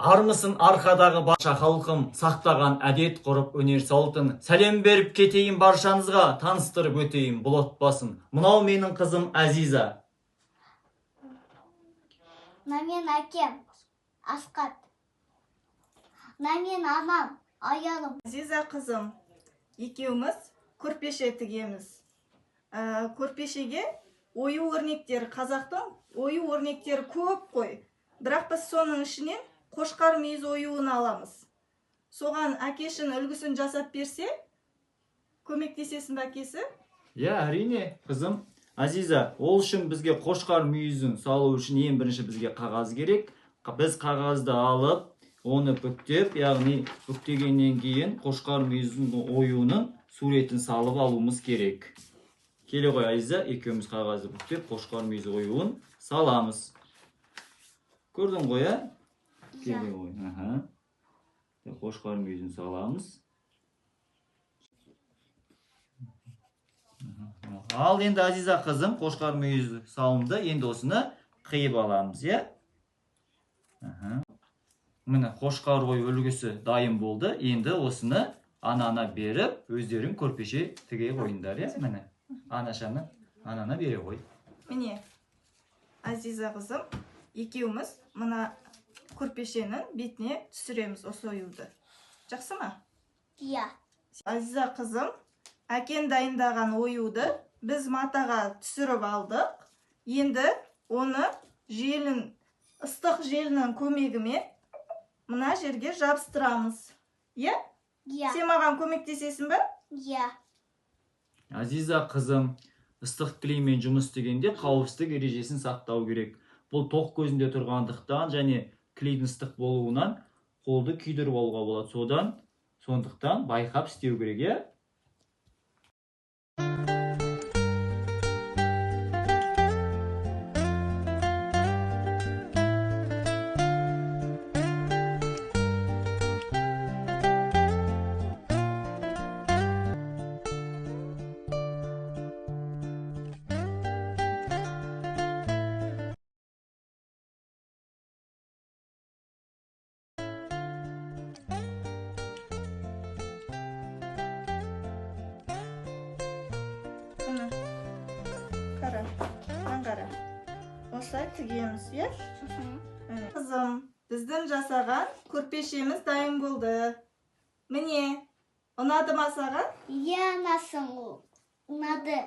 Армысың арқадағы барша халқым, сақтаған әдет ғұрып өнер салтын. Сәлем беріп кетейін баршаңызға, таныстырып өтейін бұл отбасын. Мынау менің қызым Азиза. Мына мен әкем Асқат. Мына мен анам Аялым. Азиза қызым, екеуміз көрпеше тігеміз. Көрпешеге ою өрнектері, қазақтың ою өрнектері көп қой. Бірақ біз соның ішінен қошқар мүйіз оюын аламыз. Соған әкешін үлгісін жасап берсе, көмектесесің бе әкесі? Әрине, қызым. Азиза, ол үшін бізге қошқар мүйізін салу үшін ең бірінші бізге қағаз керек. Біз қағазды алып, оны бүктеп, яғни бүктегеннен кейін қошқар мүйізін оюының суретін салып алуымыз керек. Келе ғой, Азиза, екеуміз қағазды бүктеп, қошқар мүйіз оюын саламыз. Көрдің ғой, Келе ғой. Қошқар мүйізін саламыз. Ал енді Азиза қызым, қошқар мүйіз салынды. Енді осыны қиып аламыз, Міне қошқар ою үлгісі дайын болды. Енді осыны анана беріп, өздерің көрпеше тіге қойыңдар, Міне, анана бере қой. Міне, Азиза қызым, екеуміз мына көрпешенің бетіне түсіреміз осы оюды. Жақсы ма? Азиза қызым, әкен дайындаған оюды біз матаға түсіріп алдық. Енді оны ыстық желінің көмегімен мына жерге жабыстырамыз. Сен маған көмектесесің бе? Азиза қызым, ыстық клеймен жұмыс істегенде қауіпсіздік ережесін сақтау керек. Бұл тоқ көзінде тұрғандықтан және клейдің ыстық болуынан қолды күйдіріп алуға болады. Сондықтан байқап істеу керек, Қара. Осылай тігеміз, Қызым, біздің жасаған көрпешеміз дайын болды. Міне, ұнады ма саған? Ұнады.